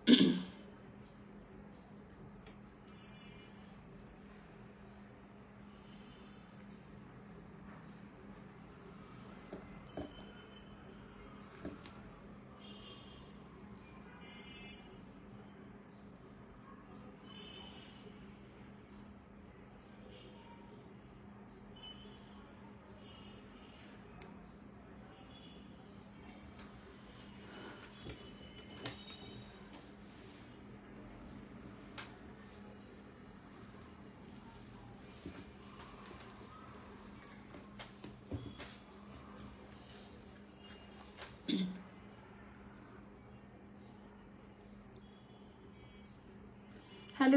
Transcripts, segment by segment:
Hello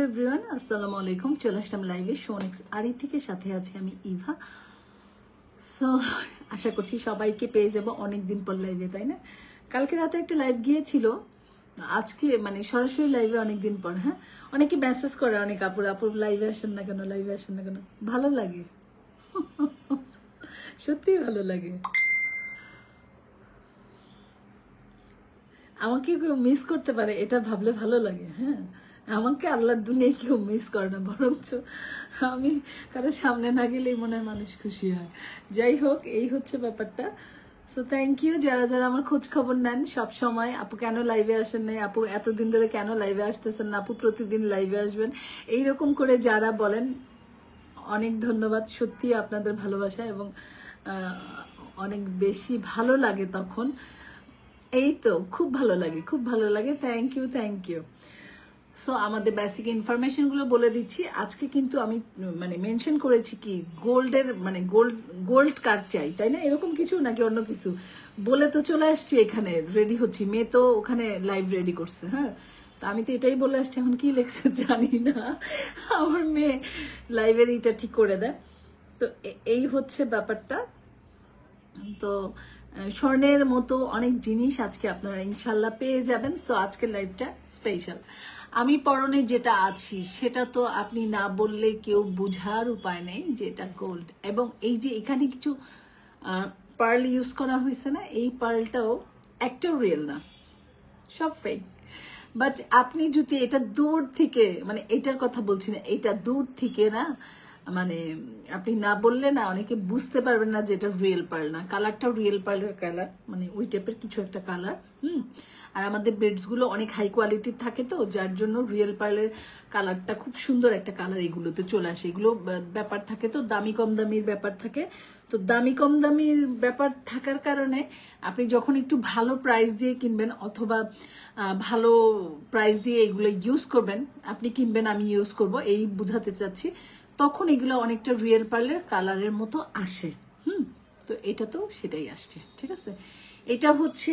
everyone, আসসালামু আলাইকুম। চলে আসলাম লাইভে শোনেক্স আরি থেকে, সাথে আছি আমি ইভা। সো আশা করছি সবাইকে পেয়ে যাব অনেকদিন পর লাইভে, তাই না? কালকে রাতে একটা লাইভ গিয়েছিল, আজকে মানে সরাসরি লাইভে অনেকদিন পর। হ্যাঁ, অনেকে মেসেজ করে, অনেক আপুর লাইভে আসেন না কেন, লাইভে আসেন না কেন। ভালো লাগে, সত্যিই ভালো লাগে। আমাকে কেউ মিস করতে পারে এটা ভাবলে ভালো লাগে। হ্যাঁ, আমাকে আল্লাহর দুনিয়ায় কেউ মিস করে না, বরঞ্চ আমি কারো সামনে না গেলেই মনে হয় মানুষ খুশি হয়। যাই হোক, এই হচ্ছে ব্যাপারটা। সো থ্যাংক ইউ যারা যারা আমার খোঁজ খবর নেন সব সময়। আপু কেন লাইভে আসেন নাই, আপু এতদিন ধরে কেন লাইভে আসতেছেন না, আপু প্রতিদিন লাইভে আসবেন, এইরকম করে যারা বলেন অনেক ধন্যবাদ। সত্যি আপনাদের ভালোবাসা এবং অনেক বেশি ভালো লাগে তখন। এই তো খুব ভালো লাগে, খুব ভালো লাগে। Thank you, thank you. So আমাদের বেসিক ইনফরমেশনগুলো বলে দিচ্ছি। আজকে কিন্তু আমি মানে মেনশন করেছি কি গোল্ডের মানে গোল্ড কার্ড চাই, তাই না? এরকম কিছু নাকি অন্য কিছু বলে তো চলে আসছি, এখানে রেডি হচ্ছি। মেয়ে তো ওখানে লাইভ রেডি করছে। হ্যাঁ, তো আমি তো এটাই বলে আসছি, এখন কি লেখছে জানি না। আমার মেয়ে লাইভের এটা ঠিক করে দেয়। তো এই হচ্ছে ব্যাপারটা। তো স্বর্ণের মতো অনেক জিনিস আজকে আপনারা ইনশাল্লাহ পেয়ে যাবেন। সো আজকের লাইভটা স্পেশাল। আমি পরনে যেটা আছি সেটা তো আপনি না বললে কেউ বোঝার উপায় নেই যে এটা গোল্ড। এবং এই যে এখানে কিছু পার্ল ইউজ করা হয়েছে না, এই পার্লটাও একটাও রিয়েল না, সব ফেক। বাট আপনি যদি এটা দূর থেকে, মানে এটার কথা বলছি না, এটা দূর থেকে না, মানে আপনি না বললে না অনেকে বুঝতে পারবেন না যে এটা রিয়েল পার্ল না। কালারটাও রিয়েল পার্লের কালার, মানে ওই টাইপের কিছু একটা কালার। আর আমাদের বেডস গুলো অনেক হাই কোয়ালিটির থাকে, তো যার জন্য রিয়েল পার্লের কালারটা খুব সুন্দর একটা কালার এগুলোতে চলে আসে। এগুলো ব্যাপার থাকে, তো দামি কম দামির ব্যাপার থাকে। তো দামি কম দামির ব্যাপার থাকার কারণে আপনি যখন একটু ভালো প্রাইস দিয়ে কিনবেন অথবা ভালো প্রাইস দিয়ে এগুলো ইউজ করবেন, আপনি কিনবেন আমি ইউজ করব, এই বুঝাতে চাচ্ছি, তখন এগুলো অনেকটা রিয়েল পার্লের কালারের মতো আসে। তো এটা তো সেটাই আসছে, ঠিক আছে। এটা হচ্ছে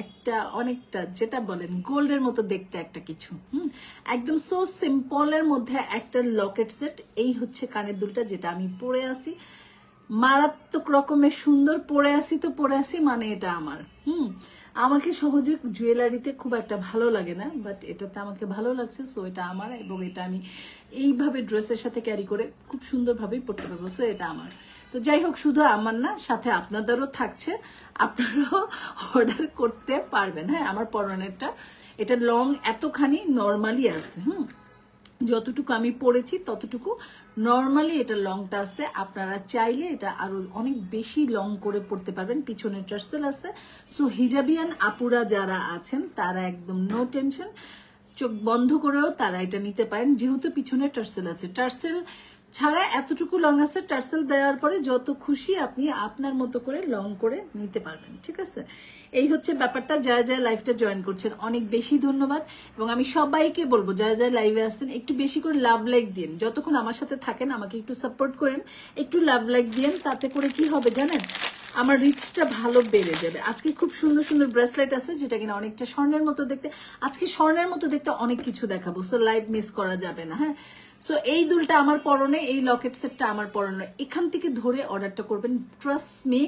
একটা অনেকটা যেটা বলেন গোল্ডের মতো দেখতে একটা কিছু। একদম সো সিম্পলের মধ্যে একটা লকেট সেট। এই হচ্ছে কানের দুলটা যেটা আমি পরে আসি, মারাত্মক রকমের সুন্দর। পরে আসি মানে এটা আমার। আমাকে সহজে জুয়েলারিতে খুব একটা ভালো লাগে না, বাট এটাতে আমাকে ভালো লাগছে, সো এটা আমার। এবং এটা আমি এইভাবে ড্রেসের সাথে ক্যারি করে খুব সুন্দরভাবেই পরতে পারবো, সো এটা আমার। তো যাই হোক, শুধু আমার না, সাথে আপনাদেরও থাকছে, আপনারাও অর্ডার করতে পারবেন। হ্যাঁ, আমার পরনেরটা এটা লং এতখানি নর্মালি আছে। যতটুকু আমি পড়েছি ততটুকু নর্মালি এটা লংটা আছে। আপনারা চাইলে এটা আরো অনেক বেশি লং করে পড়তে পারবেন। পিছনে টার্সেল আছে। সো হিজাবিয়ান আপুরা যারা আছেন তারা একদম নো টেনশন, চোখ বন্ধ করেও তারা এটা নিতে পারেন, যেহেতু পিছনে টার্সেল আছে। টার্সেল ছাড়া এতটুকু লং আছে, টার্সেল দেওয়ার পরে যত খুশি আপনি আপনার মতো করে লং করে নিতে পারবেন, ঠিক আছে। এই হচ্ছে ব্যাপারটা। যারা যারা লাইভটা জয়েন করছেন অনেক বেশি ধন্যবাদ। এবং আমি সবাইকে বলবো যারা যারা লাইভে আসছেন একটু বেশি করে লাভ লাইক দিন। যতক্ষণ আমার সাথে থাকেন আমাকে একটু সাপোর্ট করেন, একটু লাভ লাইক দিন। তাতে করে কি হবে জানেন, আমার রিচটা ভালো বেড়ে যাবে। আজকে খুব সুন্দর সুন্দর ব্রেসলেট আছে যেটা কিনা অনেকটা স্বর্ণের মতো দেখতে। আজকে স্বর্ণের মতো দেখতে অনেক কিছু দেখাবো, সো লাইভ মিস করা যাবে না। হ্যাঁ, সো এই দুলটা আমার পরনে, এই লকেট সেটটা আমার পরনে। এখান থেকে ধরে অর্ডারটা করবেন, ট্রাস্ট মি।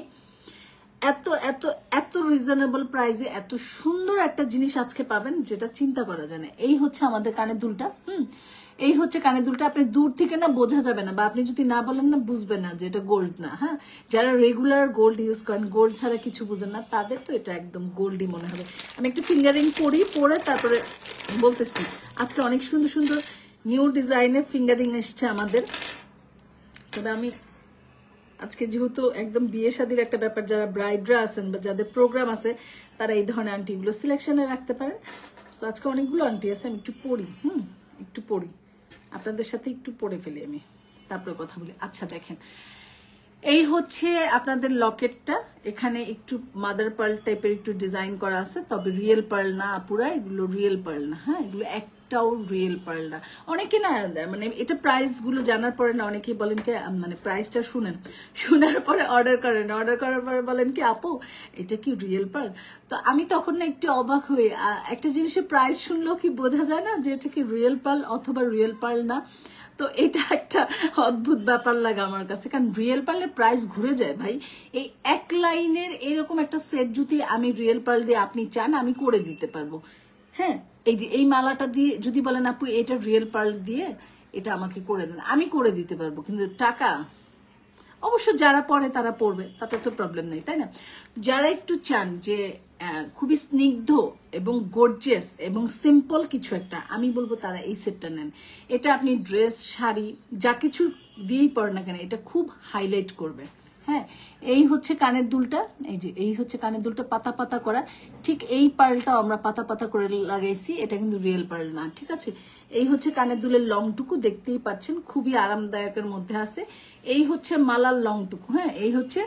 এত এত এত রিজনেবল প্রাইসে এত সুন্দর একটা জিনিস আজকে পাবেন যেটা চিন্তা করা যায় না। এই হচ্ছে আমাদের কানের দুলটা। এই হচ্ছে কানের দুলটা। আপনি দূর থেকে না বোঝা যাবে না, বা আপনি যদি না বলেন না বুঝবেন না যে এটা গোল্ড না। হ্যাঁ, যারা রেগুলার গোল্ড ইউজ করেন, গোল্ড ছাড়া কিছু বুঝেন না, তাদের তো এটা একদম গোল্ডই মনে হবে। আমি একটু ফিঙ্গারিং করি, পরে তারপরে বলতেছি। আজকে অনেক সুন্দর সুন্দর নিউ ডিজাইনের ফিঙ্গারিং এসছে আমাদের। তবে আমি আজকে যেহেতু একদম বিয়ে শাদির একটা ব্যাপার, যারা ব্রাইডরা আছেন বা যাদের প্রোগ্রাম আছে তারা এই ধরনের আংটিগুলো সিলেকশনে রাখতে পারেন। সো আজকে অনেকগুলো আংটি আছে, আমি একটু পড়ি, একটু পড়ি আপনাদের সাথে, একটু পড়ে ফেলি আমি, তারপরে কথা বলি। আচ্ছা দেখেন, এই হচ্ছে আপনাদের লকেটটা। এখানে একটু মাদার পার্ল টাইপের একটু ডিজাইন করা আছে, তবে রিয়েল পার্ল না পুরা, এগুলো রিয়েল পার্ল না। হ্যাঁ, এগুলো একটাও রিয়েল পার্ল না। অনেকে না মানে এটা প্রাইস গুলো জানার পরে না অনেকেই বলেন কি, মানে প্রাইসটা শুনেন, শোনার পরে অর্ডার করেন, অর্ডার করার পরে বলেন কি আপু এটা কি রিয়েল পার্ল। তো আমি তখন না একটু অবাক হই, একটা জিনিসের প্রাইস শুনলেও কি বোঝা যায় না যে এটা কি রিয়েল পার্ল অথবা রিয়েল পার্ল না। তো এটা একটা অদ্ভুত ব্যাপার লাগে আমার কাছে, কারণ রিয়েল পার্লের প্রাইস ঘুরে যায় ভাই। এই এক লাইনের এরকম একটা সেট যদি আমি রিয়েল পার্ল দিয়ে আপনি চান, আমি করে দিতে পারবো। হ্যাঁ, এই যে এই মালাটা দিয়ে যদি বলেন আপু এটা রিয়েল পার্ল দিয়ে এটা আমাকে করে দেন, আমি করে দিতে পারবো, কিন্তু টাকা অবশ্য যারা পড়ে তারা পড়বে, তাতে তো প্রবলেম নেই, তাই না? যারা একটু চান যে খুবই স্নিগ্ধ এবং গর্জিয়াস এবং সিম্পল কিছু একটা, আমি বলবো তারা এই সেটটা নেন। এটা আপনি ড্রেস, শাড়ি যা কিছু দিয়েই পড়েন না কেন, এটা খুব হাইলাইট করবে। হ্যাঁ, এই হচ্ছে কানের দুলটা, এই যে এই হচ্ছে কানের দুলটা পাতা পাতা করা। ঠিক এই পার্লটাও আমরা পাতা পাতা করে লাগাইছি, এটা কিন্তু রিয়েল পার্ল না, ঠিক আছে? এই হচ্ছে কানের দুলের লংটুকু, দেখতেই পাচ্ছেন খুবই আরামদায়কের মধ্যে আছে। এই হচ্ছে মালার লংটুকু। হ্যাঁ, এই হচ্ছে,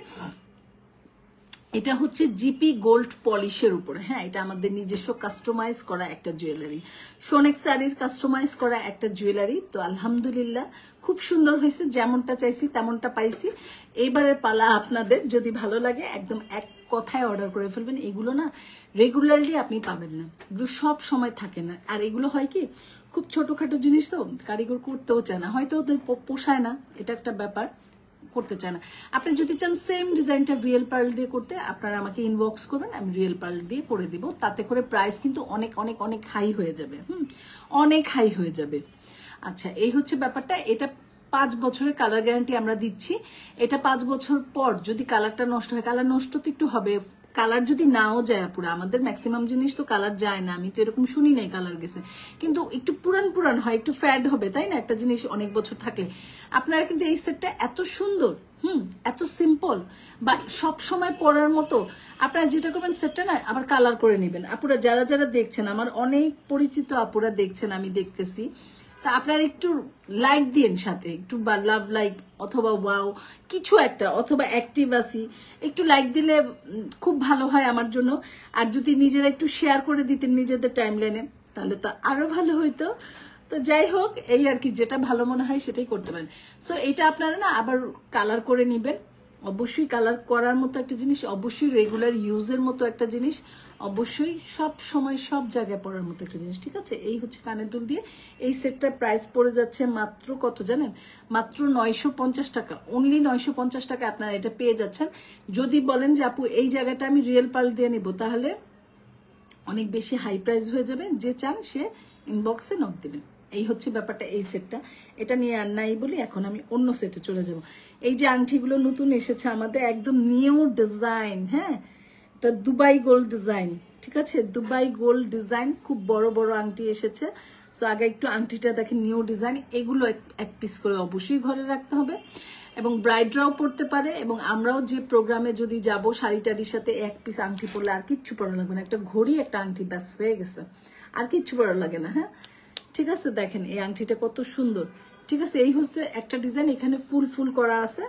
এটা হচ্ছে জিপি গোল্ড পলিশের উপরে। হ্যাঁ, এটা আমাদের নিজস্ব কাস্টমাইজ করা একটা জুয়েলারি, সোনেক শাড়ির কাস্টমাইজ করা একটা জুয়েলারি। তো আলহামদুলিল্লাহ খুব সুন্দর হয়েছে, যেমনটা চাইছি তেমনটা পাইছি। এইবারের পালা আপনাদের, যদি ভালো লাগে একদম এক কথায় অর্ডার করে ফেলবেন। এগুলো না রেগুলারলি আপনি পাবেন না, এগুলো সব সময় থাকে না। আর এগুলো হয় কি, খুব ছোটখাটো জিনিস তো কারিগর করতেও চায় না, হয়তো ওদের পোষায় না, এটা একটা ব্যাপার, করতে চায় না। আপনি যদি চান সেম ডিজাইনটা রিয়েল পার্ল দিয়ে করতে, আপনারা আমাকে ইনবক্স করবেন, আমি রিয়েল পার্ল দিয়ে করে দিব। তাতে করে প্রাইস কিন্তু অনেক অনেক অনেক হাই হয়ে যাবে, অনেক হাই হয়ে যাবে। আচ্ছা, এই হচ্ছে ব্যাপারটা। এটা 5 বছরের কালার গ্যারান্টি আমরা দিচ্ছি। এটা 5 বছর পর যদি কালারটা নষ্ট হয়, কালার নষ্ট তো একটু হবে, কালার যদি নাও যায় পুরো, আমাদের ম্যাক্সিমাম জিনিস তো কালার যায় না, আমি তো এরকম শুনি নাই কালার গেছে, কিন্তু একটু পুরান পুরান হয়, একটু ফ্যাড হবে, তাই না? একটা জিনিস অনেক বছর থাকলে। আপনারা কিন্তু এই সেটটা এত সুন্দর, এত সিম্পল বা সব সময় পরার মতো, আপনারা যেটা করবেন সেটটা না আবার কালার করে নেবেন। আপুরা যারা যারা দেখছেন, আমার অনেক পরিচিত আপুরা দেখছেন, আমি দেখতেছি, তা আপনারা একটু লাইক দিন সাথে, একটু বা লাভ লাইক অথবা ওয়াও কিছু একটা, অথবা অ্যাক্টিভ আসি, একটু লাইক দিলে খুব ভালো হয় আমার জন্য। আর যদি নিজেরা একটু শেয়ার করে দিতেন নিজেদের টাইমলাইনে, তাহলে তো আরো ভালো হইতো। তো যাই হোক, এই আর কি, যেটা ভালো মনে হয় সেটাই করতে পারেন। সো এটা আপনারা না আবার কালার করে নেবেন। অবশ্যই কালার করার মতো একটা জিনিস, অবশ্যই রেগুলার ইউজের মতো একটা জিনিস, অবশ্যই সব সময় সব জায়গায় পরার মতো একটা জিনিস, ঠিক আছে? এই হচ্ছে কানের দুল দিয়ে এই সেটটার প্রাইস পড়ে যাচ্ছে মাত্র কত জানেন? মাত্র 950 টাকা, অনলি 950 টাকা আপনারা এটা পেয়ে যাচ্ছেন। যদি বলেন যে আপু এই জায়গাটা আমি রিয়েল পার্ল দিয়ে নিব, তাহলে অনেক বেশি হাই প্রাইস হয়ে যাবে। যে চান সে ইনবক্সে নক দিবেন। এই হচ্ছে ব্যাপারটা এই সেটটা। এটা নিয়ে আর নাই বলি, এখন আমি অন্য সেটে চলে যাব। এই যে আংটিগুলো নতুন এসেছে আমাদের, একদম নিউ ডিজাইন। হ্যাঁ, এটা দুবাই গোল্ড ডিজাইন, ঠিক আছে? দুবাই গোল্ড ডিজাইন, খুব বড় বড় আংটি এসেছে। সো আগে একটু আংটিটা দেখেন, নিউ ডিজাইন। এগুলো এক পিস করে অবশ্যই ঘরে রাখতে হবে, এবং ব্রাইডরাও পড়তে পারে, এবং আমরাও যে প্রোগ্রামে যদি যাব শাড়ি টাড়ির সাথে এক পিস আংটি পরলে আর কিচ্ছু পরা লাগবে না, একটা ঘড়ি একটা আংটি ব্যাস হয়ে গেছে, আর কিচ্ছু পরা লাগে না। হ্যাঁ, ঠিক আছে? দেখেন এই আংটিটা কত সুন্দর, ঠিক আছে? এই হচ্ছে একটা ডিজাইন, এখানে ফুল ফুল করা আছে,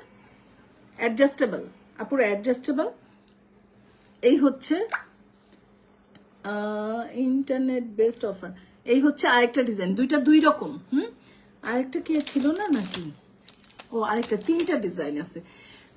অ্যাডজাস্টেবল, আপুর অ্যাডজাস্টেবল। এই হচ্ছে ইন্টারনেট বেস্ট অফার। এই হচ্ছে আরেকটা ডিজাইন, দুইটা দুই রকম। আরেকটা কি ছিল না নাকি? ও আরেকটা, 3টা ডিজাইন আছে,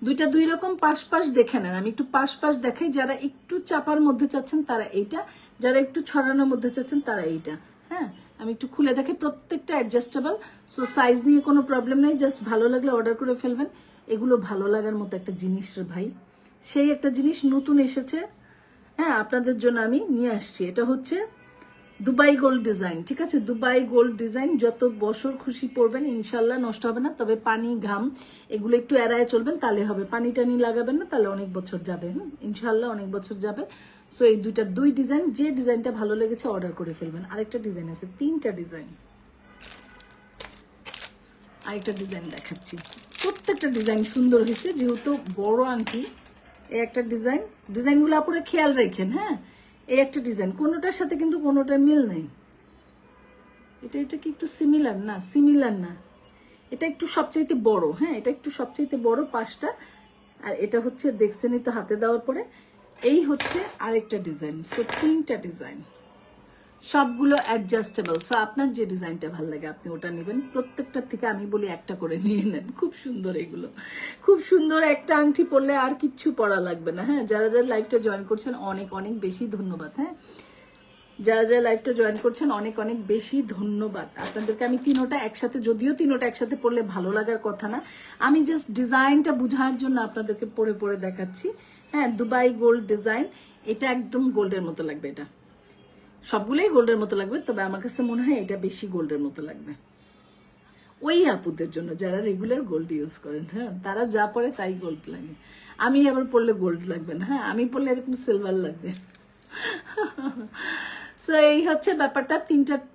দুইটা দুই রকম। পাশ পাশ দেখে নেন, আমি একটু পাশ পাশ দেখাই। যারা একটু চাপার মধ্যে চাচ্ছেন তারা এইটা, যারা একটু ছড়ানোর মধ্যে চাচ্ছেন তারা এইটা। হ্যাঁ, আমি একটু খুলে দেখে, প্রত্যেকটা অ্যাডজাস্টেবল। সো সাইজ নিয়ে কোনো প্রবলেম নেই, জাস্ট ভালো লাগলে অর্ডার করে ফেলবেন। এগুলো ভালো লাগার মতো একটা জিনিস রে ভাই, সেই একটা জিনিস নতুন এসেছে। হ্যাঁ, আপনাদের জন্য আমি নিয়ে আসছি। এটা হচ্ছে দুবাই গোল্ড ডিজাইন, ঠিক আছে? দুবাই গোল্ড ডিজাইন যত বছর খুশি পরবেন ইনশাল্লাহ নষ্ট হবে না। তবে পানি ঘাম এগুলো একটু এড়ায় চলবেন, তাহলে হবে। পানি টানি লাগাবেন না, তাহলে অনেক বছর যাবে। ইনশাল্লাহ অনেক বছর যাবে। সো এই দুই ডিজাইন, যে ডিজাইনটা ভালো লেগেছে অর্ডার করে ফেলবেন। আরেকটা ডিজাইন আছে, 3টা ডিজাইন। আরেকটা ডিজাইন দেখাচ্ছি, প্রত্যেকটা ডিজাইন সুন্দর হয়েছে, যেহেতু বড় আংটি। এই একটা ডিজাইন, ডিজাইনগুলো আপনারা খেয়াল রাখেন। হ্যাঁ, এই একটা ডিজাইন, কোনোটার সাথে কিন্তু কোনোটার মিল নেই। এটা কি একটু সিমিলার না? সিমিলার না, এটা একটু সবচাইতে বড়। হ্যাঁ, এটা একটু সবচাইতে বড় 5টা। আর এটা হচ্ছে দেখছেনই তো হাতে দেওয়ার পরে। এই হচ্ছে আরেকটা ডিজাইন। সো 3টা ডিজাইন, সবগুলো অ্যাডজাস্টেবল। সো আপনার যে ডিজাইনটা ভালো লাগে আপনি ওটা নেবেন। প্রত্যেকটা থেকে আমি বলি একটা করে নিয়ে নেন। খুব সুন্দর এগুলো, খুব সুন্দর। একটা আংটি পরলে আর কিচ্ছু পরা লাগবে না। হ্যাঁ, যারা যারা লাইভটা জয়েন করছেন অনেক অনেক বেশি ধন্যবাদ। হ্যাঁ, যারা যারা লাইভটা জয়েন করছেন অনেক অনেক বেশি ধন্যবাদ আপনাদেরকে। আমি তিনোটা একসাথে, যদিও তিনোটা একসাথে পড়লে ভালো লাগার কথা না, আমি জাস্ট ডিজাইনটা বোঝার জন্য আপনাদেরকে পরে পরে দেখাচ্ছি। হ্যাঁ, দুবাই গোল্ড ডিজাইন, এটা একদম গোল্ডের মতো লাগবে। এটা সবগুলোই গোল্ডের মতো লাগবে, তবে আমার কাছে মনে হয় এটা বেশি গোল্ডের মতো লাগবে ওই আপুদের জন্য যারা রেগুলার গোল্ড ইউজ করেন। হ্যাঁ, তারা যা পরে তাই গোল্ড লাগে। আমি আবার পরলে গোল্ড লাগবে না। হ্যাঁ, আমি পরলে এরকম সিলভার লাগবে। সো এই হচ্ছে ব্যাপারটা।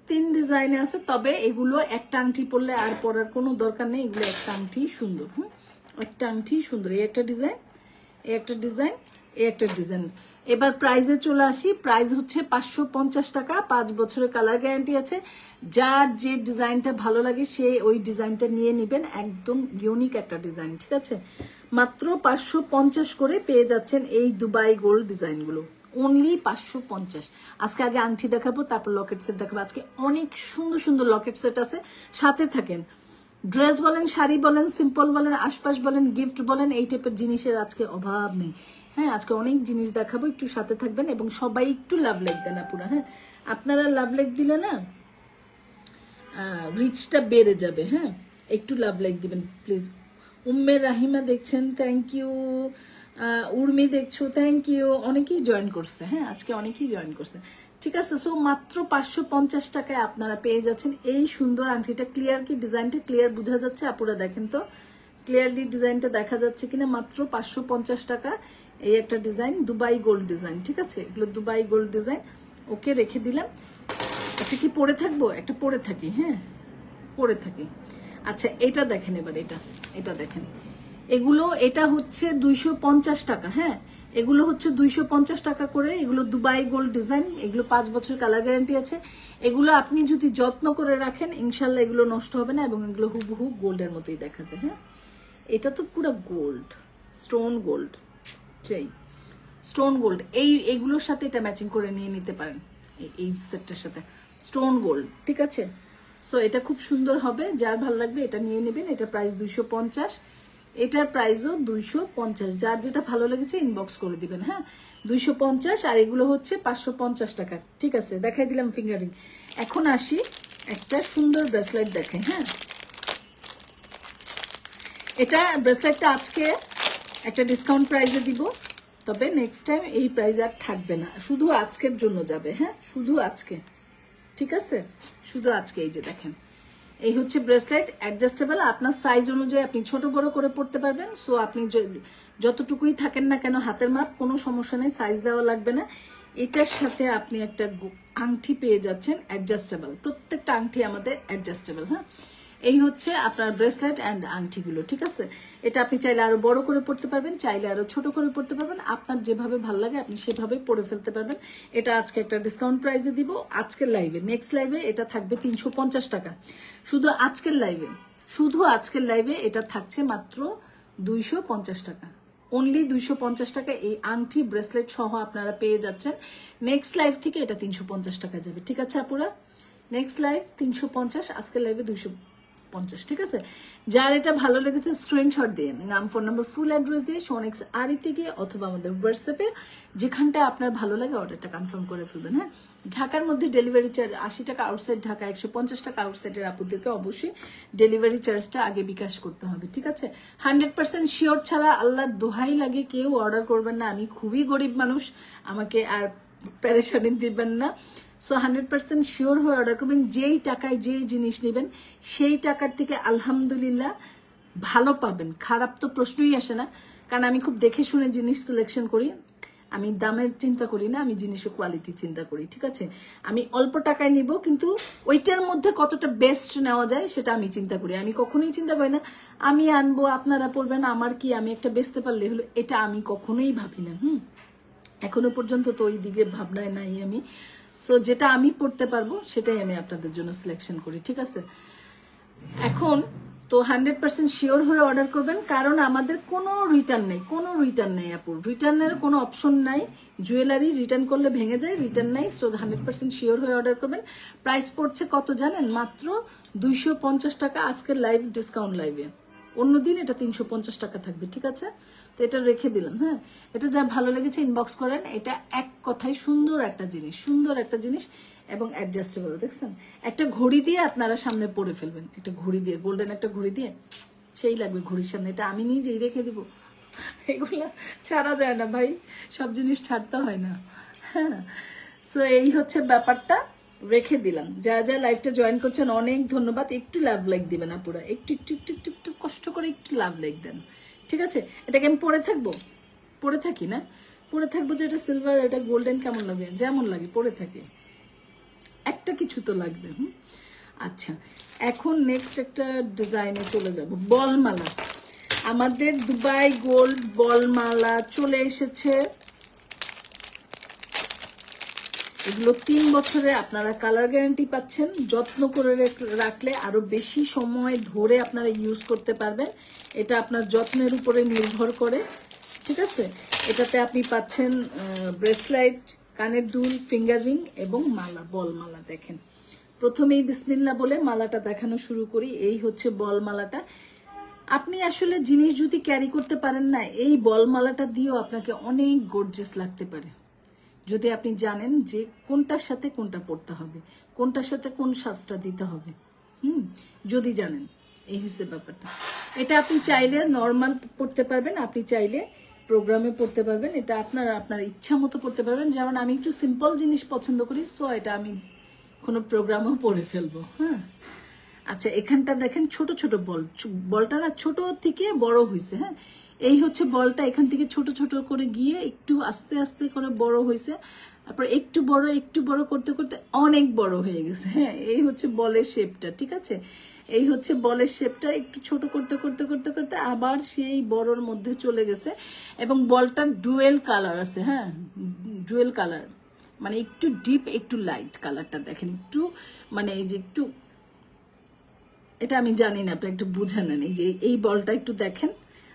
3 ডিজাইনে আছে, তবে এগুলো একটা আংটি পরলে আর পরার কোনো দরকার নেই। এগুলো একটা আংটি সুন্দর। একটা আংটি সুন্দর। এই একটা ডিজাইন, এই একটা ডিজাইন, এই একটা ডিজাইন। এবার প্রাইসে চলে আসি। প্রাইস হচ্ছে 550 টাকা। 5 বছরের কালার গ্যারান্টি আছে। যার যে ডিজাইনটা ভালো লাগে সে ওই ডিজাইনটা নিয়ে নেবেন। একদম ইউনিক একটা ডিজাইন, ঠিক আছে? মাত্র 550 করে পেয়ে যাচ্ছেন এই দুবাই গোল্ড ডিজাইনগুলো। অনলি 550। আজকে আগে আংটি দেখাবো, তারপর লকেট সেট দেখাবো। আজকে অনেক সুন্দর সুন্দর লকেট সেট আছে, সাথে থাকেন। ড্রেস বলেন, শাড়ি বলেন, সিম্পল বলেন, আশপাশ বলেন, গিফট বলেন, এই টাইপের জিনিসের আজকে অভাব নেই। হ্যাঁ, আজকে অনেক জিনিস দেখাবো, একটু সাথে থাকবেন। এবং সবাই একটু লাভ লাইক দেন আপুরা। হ্যাঁ, আপনারা লাভ লাইক দিলে না রিচটা বেড়ে যাবে। হ্যাঁ, একটু লাভ লাইক দিবেন প্লিজ। উম্মে রাহিমা দেখছেন, থ্যাংক ইউ। উর্মি দেখছো, থ্যাংক ইউ। অনেকেই জয়েন করছে। হ্যাঁ, আজকে অনেকেই জয়েন করছে, ঠিক আছে? সো মাত্র 550 টাকায় আপনারা পেয়ে যাচ্ছেন এই সুন্দর আংটিটা। ক্লিয়ার কি? ডিজাইনটা ক্লিয়ার বোঝা যাচ্ছে? আপুরা দেখেন তো ক্লিয়ারলি ডিজাইনটা দেখা যাচ্ছে কিনা। মাত্র 550 টাকা এই একটা ডিজাইন, দুবাই গোল্ড ডিজাইন, ঠিক আছে? এগুলো দুবাই গোল্ড ডিজাইন। ওকে, রেখে দিলাম। একটা কি পরে থাকবো? একটা পরে থাকি। হ্যাঁ, পরে থাকি। আচ্ছা, এটা দেখেন এবার। এটা দেখেন। এগুলো, এটা হচ্ছে 250 টাকা। হ্যাঁ, এগুলো হচ্ছে 250 টাকা করে। এগুলো দুবাই গোল্ড ডিজাইন। এগুলো 5 বছর কালার গ্যারান্টি আছে। এগুলো আপনি যদি যত্ন করে রাখেন ইনশাল্লাহ এগুলো নষ্ট হবে না, এবং এগুলো হুবহু গোল্ডের মতোই দেখা যায়। হ্যাঁ, এটা তো পুরো গোল্ড, স্টোন গোল্ড, সেই স্টোন গোল্ড। এইগুলোর সাথে এটা ম্যাচিং করে নিয়ে নিতে পারেন, এই সেটটার সাথে স্টোন গোল্ড, ঠিক আছে? সো এটা খুব সুন্দর হবে, যার ভালো লাগবে এটা নিয়ে নেবেন। এটা প্রাইস 250, এটার প্রাইসও 250। যার যেটা ভালো লেগেছে ইনবক্স করে দিবেন। হ্যাঁ, 250। আর এগুলো হচ্ছে 550 টাকা, ঠিক আছে? দেখাই দিলাম ফিঙ্গারিং। এখন আসি একটা সুন্দর ব্রেসলেট দেখাই। হ্যাঁ, এটা ব্রেসলেটটা আজকে একটা ডিসকাউন্ট প্রাইসে দিব, তবে নেক্সট টাইম এই প্রাইস আর থাকবে না, শুধু আজকের জন্য যাবে। হ্যাঁ, শুধু আজকে, ঠিক আছে? শুধু আজকে। এই যে দেখেন, এই হচ্ছে ব্রেসলেট, অ্যাডজাস্টেবল। আপনার সাইজ অনুযায়ী আপনি ছোট বড় করে পড়তে পারবেন। সো আপনি যতটুকুই থাকেন না কেন হাতের মাপ, কোনো সমস্যা নেই, সাইজ দেওয়া লাগবে না। এটার সাথে আপনি একটা আংটি পেয়ে যাচ্ছেন অ্যাডজাস্টেবল। প্রত্যেকটা আংটি আমাদের অ্যাডজাস্টেবল। হ্যাঁ, এই হচ্ছে আপনার ব্রেসলেট অ্যান্ড আংটিগুলো, ঠিক আছে? এটা আপনি চাইলে আরো বড় করে পড়তে পারবেন, চাইলে আরো ছোট করে পড়তে পারবেন। আপনার যেভাবে ভালো লাগে আপনি সেভাবে পরে ফেলতে পারবেন। এটা আজকে একটা ডিসকাউন্ট প্রাইসে দিব আজকের লাইভে। নেক্সট লাইভে এটা থাকবে 350 টাকা। শুধু আজকের লাইভে এটা থাকছে মাত্র 250 টাকা। অনলি 250 টাকা এই আংটি ব্রেসলেট সহ আপনারা পেয়ে যাচ্ছেন। নেক্সট লাইভ থেকে এটা 350 টাকা যাবে, ঠিক আছে আপুরা? নেক্সট লাইভ 350, আজকের লাইভে 250, ঠিক আছে? যার এটা ভালো লেগেছে স্ক্রিনশট দিয়ে নাম, ফোন নাম্বার, ফুল অ্যাড্রেস দিয়ে শোনেক্স আরিতে গিয়ে অথবা আমাদের হোয়াটসঅ্যাপে যেখানটা আপনার ভালো লাগে অর্ডারটা কনফার্ম করে ফেলবেন। হ্যাঁ, ঢাকার মধ্যে ডেলিভারি চার্জ 80 টাকা, আউটসাইড ঢাকা 150 টাকা। আউটসাইডের আপুদেরকে অবশ্যই ডেলিভারি চার্জটা আগে বিকাশ করতে হবে, ঠিক আছে? 100% শিওর ছাড়া আল্লাহর দোহাই লাগে কেউ অর্ডার করবেন না। আমি খুবই গরিব মানুষ, আমাকে আর প্যারেশানি দিবেন না। সো 100% শিওর হয়ে অর্ডার করবেন। যেই টাকায় যেই জিনিস নেবেন সেই টাকার থেকে আলহামদুলিল্লাহ ভালো পাবেন, খারাপ তো প্রশ্নই আসে না। কারণ আমি খুব দেখে শুনে জিনিস সিলেকশন করি, আমি দামের চিন্তা করি না, আমি জিনিসের কোয়ালিটি চিন্তা করি, ঠিক আছে। আমি অল্প টাকায় নিব, কিন্তু ওইটার মধ্যে কতটা বেস্ট নেওয়া যায় সেটা আমি চিন্তা করি। আমি কখনোই চিন্তা করি না আমি আনবো আপনারা পড়বেন, আমার কি, আমি একটা বেচতে পারলে হলো, এটা আমি কখনোই ভাবি না। এখনো পর্যন্ত তো ওই দিকে ভাবনায় নাই আমি। সো যেটা আমি পড়তে পারবো সেটাই আমি আপনাদের জন্য সিলেকশন করি, ঠিক আছে। এখন তো 100% শিওর হয়ে অর্ডার করবেন, কারণ আমাদের কোনো রিটার্ন নেই আপু, রিটার্নের কোনো অপশন নাই। জুয়েলারি রিটার্ন করলে ভেঙে যায়, রিটার্ন নাই। সো 100% শিওর হয়ে অর্ডার করবেন। প্রাইস পড়ছে কত জানেন? মাত্র 250 টাকা আজকের লাইভ ডিসকাউন্ট লাইভে। অন্যদিন এটা 350 টাকা থাকবে, ঠিক আছে। তো এটা রেখে দিলাম। হ্যাঁ, এটা যা ভালো লেগেছে ইনবক্স করেন। এটা এক কথায় সুন্দর একটা জিনিস এবং অ্যাডজাস্টেবল। দেখছেন, একটা ঘড়ি দিয়ে আপনারা সামনে পরে ফেলবেন, একটা ঘড়ি দিয়ে, গোল্ডেন একটা ঘড়ি দিয়ে সেই লাগবে ঘড়ির সামনে। এটা আমি নিজেই রেখে দিব, এগুলা ছাড়া যায় না ভাই, সব জিনিস ছাড়তে হয় না। হ্যাঁ, সো এই হচ্ছে ব্যাপারটা, রেখে দিলাম। যারা যারা লাইভটা জয়েন করছেন অনেক ধন্যবাদ। একটু লাভ লাইক দিবেন আপুরা, একটু একটু একটু একটু একটু কষ্ট করে একটু লাভ লাইক দেন, ঠিক আছে। এটাকে আমি পরে থাকি না, পরে থাকবো যে এটা সিলভার, এটা গোল্ডেন, কেমন লাগে? যেমন লাগে পরে থাকে, একটা কিছু তো লাগবে। আচ্ছা, এখন নেক্সট একটা ডিজাইনে চলে যাব। বলমালা, আমাদের দুবাই গোল্ড বলমালা চলে এসেছে। এগুলো 3 বছরে আপনারা কালার গ্যারান্টি পাচ্ছেন। যত্ন করে রাখলে আরো বেশি সময় ধরে আপনারা ইউজ করতে পারবেন। এটা আপনার যত্নের উপরে নির্ভর করে, ঠিক আছে। এটাতে আপনি পাচ্ছেন ব্রেসলেট, কানের দুল, ফিঙ্গার রিং এবং মালা, বলমালা। দেখেন, প্রথমেই বিসমিল্লাহ বলে মালাটা দেখানো শুরু করি। এই হচ্ছে বলমালাটা। আপনি আসলে জিনিস যদি ক্যারি করতে পারেন না, এই বলমালাটা দিয়েও আপনাকে অনেক গর্জিয়াস লাগতে পারে, যদি আপনি জানেন যে কোনটার সাথে কোনটা পড়তে হবে, কোনটার সাথে কোন সাজটা দিতে হবে। যদি জানেন, এই হচ্ছে ব্যাপারটা। এটা আপনি চাইলে নর্মাল পড়তে পারবেন, আপনি চাইলে প্রোগ্রামে পড়তে পারবেন। এটা আপনার ইচ্ছা মতো পড়তে পারবেন। যেমন আমি একটু সিম্পল জিনিস পছন্দ করি, সো এটা আমি কোনো প্রোগ্রামও পড়ে ফেলবো। হ্যাঁ, আচ্ছা, এখানটা দেখেন ছোট ছোট বলটা না ছোট থেকে বড় হয়েছে। হ্যাঁ, এই হচ্ছে বলটা, এখান থেকে ছোট ছোট করে গিয়ে একটু আস্তে আস্তে করে বড় হয়েছে, তারপর একটু বড় করতে করতে অনেক বড় হয়ে গেছে। হ্যাঁ, এই হচ্ছে বলের শেপটা, ঠিক আছে। এই হচ্ছে বলের শেপটা, একটু ছোট করতে করতে করতে করতে আবার সেই বড়র মধ্যে চলে গেছে। এবং বলটার ডুয়েল কালার আছে। হ্যাঁ, ডুয়েল কালার মানে একটু ডিপ একটু লাইট কালারটা দেখেন, একটু মানে এই যে একটু, এটা আমি জানি না, আপনি একটু বুঝে নেন। এই যে এই বলটা একটু দেখেন,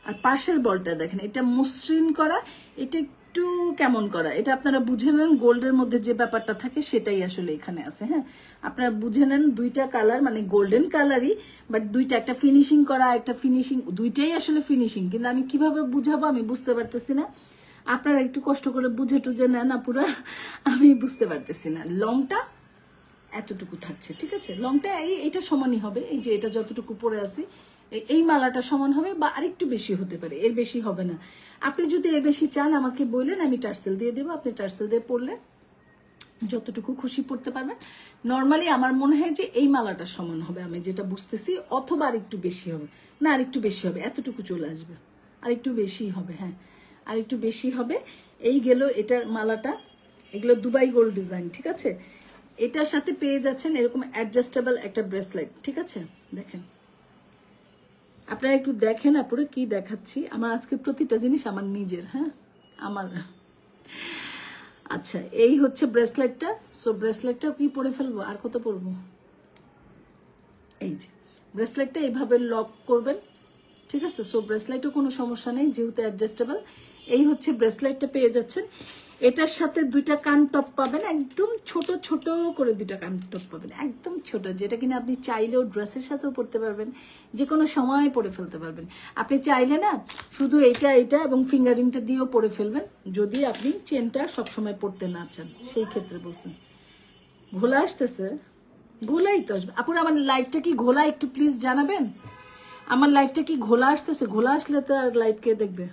আর পাশের বলটা দেখেন, এটা মসৃণ করা, এটা একটু কেমন করা, এটা আপনারা বুঝে নেন। গোল্ডের মধ্যে যে ব্যাপারটা থাকে সেটাই আসলে এখানে আছে। হ্যাঁ, আপনারা বুঝে নেন, দুইটা কালার মানে গোল্ডেন কালারই, বাট দুইটা, একটা ফিনিশিং করা, একটা ফিনিশিং, দুইটাই আসলে ফিনিশিং। কিন্তু আমি কিভাবে বুঝাবো আমি বুঝতে পারতেছি না। আপনারা একটু কষ্ট করে বুঝে টুঝে নেন আপুরা, আমি বুঝতে পারতেছি না। লংটা এতটুকু থাকছে, ঠিক আছে। লংটা এইটা সমানই হবে, এই যে এটা যতটুকু পরে আছি এই মালাটা সমান হবে, বা আরেকটু বেশি হতে পারে, এর বেশি হবে না। আপনি যদি এর বেশি চান আমাকে বললেন, আমি টার্সেল দিয়ে দেবো, আপনি টার্সেল দিয়ে পরলে যতটুকু খুশি পড়তে পারবেন। নর্মালি আমার মনে হয় যে এই মালাটা সমান হবে, আমি যেটা বুঝতেছি, অথবা আরেকটু বেশি হবে, না আরেকটু বেশি হবে, এতটুকু চলে আসবে, আরেকটু বেশি হবে। হ্যাঁ, আরেকটু বেশি হবে। এই গেল এটার মালাটা। এগুলো দুবাই গোল্ড ডিজাইন, ঠিক আছে। এটার সাথে পেয়ে যাচ্ছেন এরকম অ্যাডজাস্টেবল একটা ব্রেসলেট, ঠিক আছে। দেখেন, আপনারা একটু দেখেন আপুরে কি দেখাচ্ছি। আমার আজকে প্রতিটা জিনিস আমার নিজের। হ্যাঁ, আমার। আচ্ছা, এই হচ্ছে ব্রেসলেটটা। সো ব্রেসলেটটাও কি পরে ফেলবো, আর কত পরবো। এই যে ব্রেসলেটটা এইভাবে লক করবেন, ঠিক আছে। সো ব্রেসলেটও কোনো সমস্যা নেই, যেহেতু অ্যাডজাস্টেবল। এই হচ্ছে ব্রেসলেটটা পেয়ে যাচ্ছেন। এটার সাথে দুইটা কান টপ পাবেন, একদম ছোট ছোট করে দুইটা কান টপ পাবেন, একদম ছোট, যেটা কিনা আপনি চাইলেও ড্রেসের সাথেও পরতে পারবেন, যে কোনো সময় পরে ফেলতে পারবেন। আপনি চাইলে না শুধু এটা এবং ফিঙ্গারিংটা দিয়েও পরে ফেলবেন, যদি আপনি চেনটা সবসময় পরতে না চান, সেই ক্ষেত্রে বলছেন। ঘোলা আসতেছে, ঘোলাই তো আসবে আপুরা। আমার লাইফটা কি ঘোলা, একটু প্লিজ জানাবেন। আমার লাইফটা কি ঘোলা আসতেছে? ঘোলা আসলে তো আর লাইভ কে দেখবে।